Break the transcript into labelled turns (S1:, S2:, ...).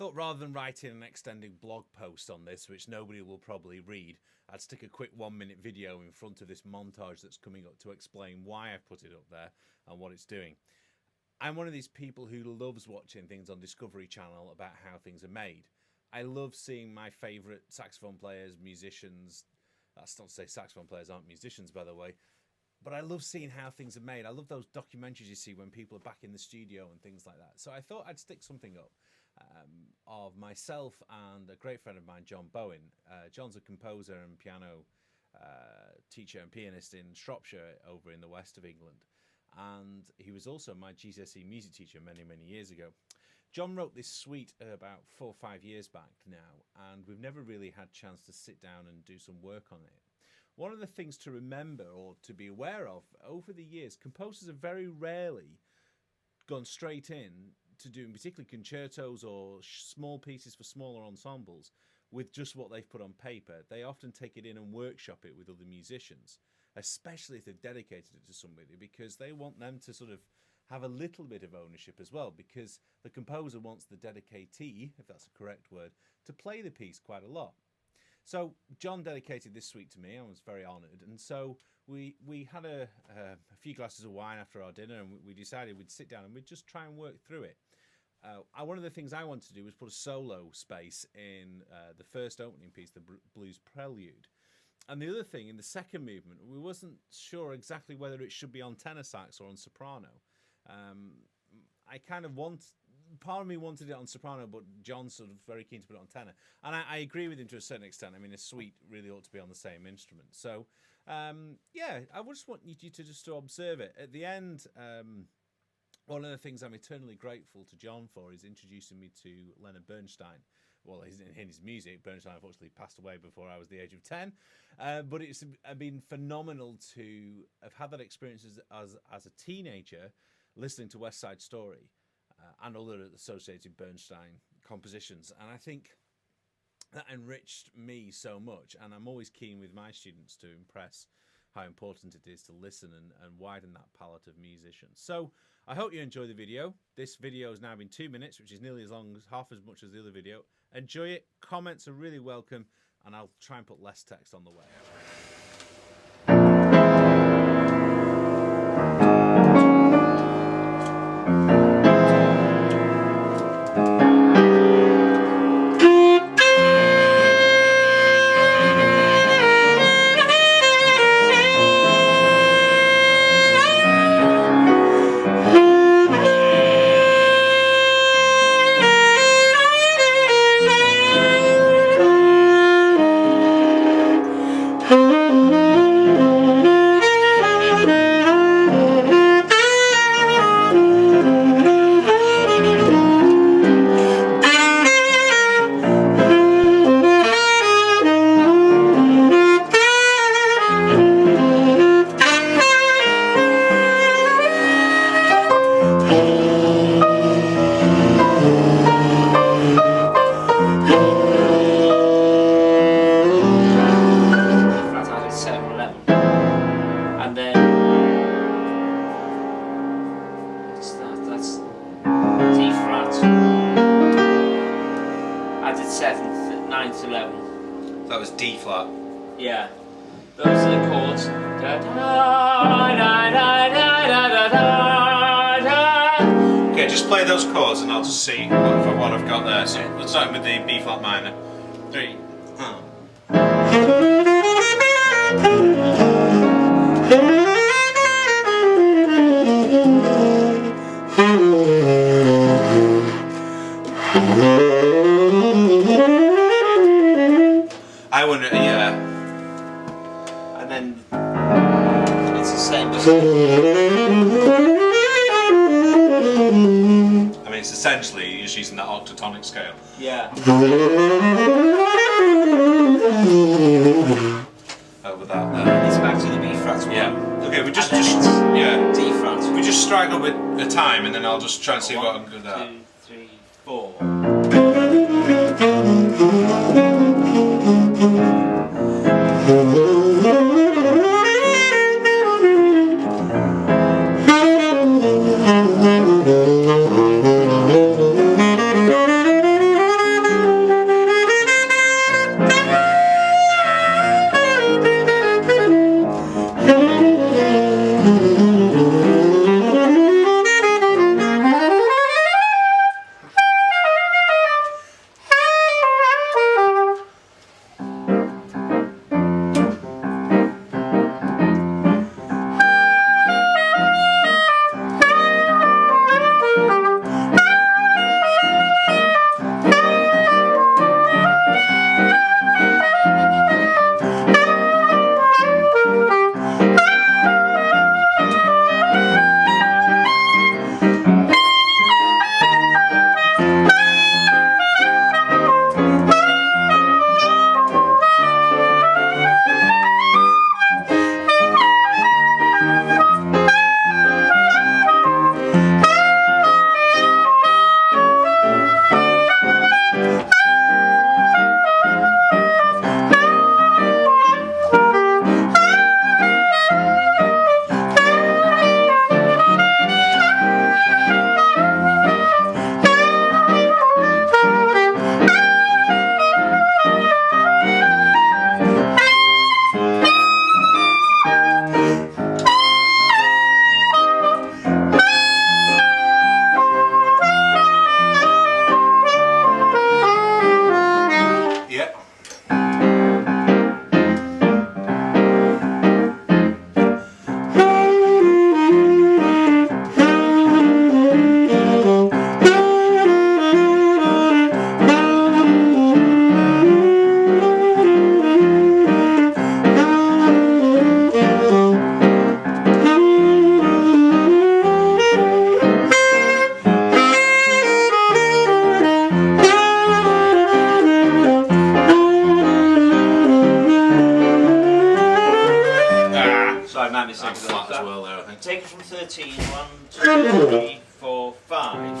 S1: thought rather than writing an extended blog post on this, which nobody will probably read, I'd stick a quick 1-minute video in front of this montage that's coming up to explain why I put it up there and what it's doing. I'm one of these people who loves watching things on Discovery Channel about how things are made. I love seeing my favourite saxophone players, musicians. That's not to say saxophone players aren't musicians, by the way. But I love seeing how things are made. I love those documentaries you see when people are back in the studio and things like that. So I thought I'd stick something up of myself and a great friend of mine, John Bowen. John's a composer and piano teacher and pianist in Shropshire over in the west of England. And he was also my GCSE music teacher many, many years ago. John wrote this suite about 4 or 5 years back now, and we've never really had a chance to sit down and do some work on it. One of the things to remember or to be aware of over the years, composers have very rarely gone straight in to doing particularly concertos or small pieces for smaller ensembles with just what they've put on paper. They often take it in and workshop it with other musicians, especially if they've dedicated it to somebody, because they want them to sort of have a little bit of ownership as well, because the composer wants the dedicatee, if that's a correct word, to play the piece quite a lot. So John dedicated this suite to me. I was very honoured, and so we had a few glasses of wine after our dinner, and we decided we'd sit down and we'd just try and work through it. One of the things I wanted to do was put a solo space in the first opening piece, the Blues Prelude. And the other thing, in the second movement, we wasn't sure exactly whether it should be on tenor sax or on soprano. I kind of part of me wanted it on soprano, but John's sort of very keen to put it on tenor. And I agree with him to a certain extent. I mean, a suite really ought to be on the same instrument. So, yeah, I just want you to just to observe it. At the end, one of the things I'm eternally grateful to John for is introducing me to Leonard Bernstein. Well, in his music. Bernstein unfortunately passed away before I was the age of 10. But it's been phenomenal to have had that experience as a teenager, listening to West Side Story and other associated Bernstein compositions. And I think that enriched me so much. And I'm always keen with my students to impress how important it is to listen and widen that palette of musicians. So I hope you enjoy the video. This video has now been 2 minutes, which is nearly half as much as the other video. Enjoy it. Comments are really welcome, and I'll try and put less text on the way.
S2: That was D flat.
S3: Yeah. Those are the chords.
S2: Okay, just play those chords and I'll just see what I've got there. So let's start with the B flat minor. 3. I wonder, yeah.
S3: And then it's the same.
S2: I mean, it's essentially just using that octatonic scale.
S3: Yeah.
S2: Over that there.
S3: It's back to the B flat.
S2: Yeah. Okay, we just yeah.
S3: D flat.
S2: We just strike up with a time, and then I'll just try and see what I'm good at.
S3: 2, 3, 4. take it from 13, 1, 2, 3, 4, 5.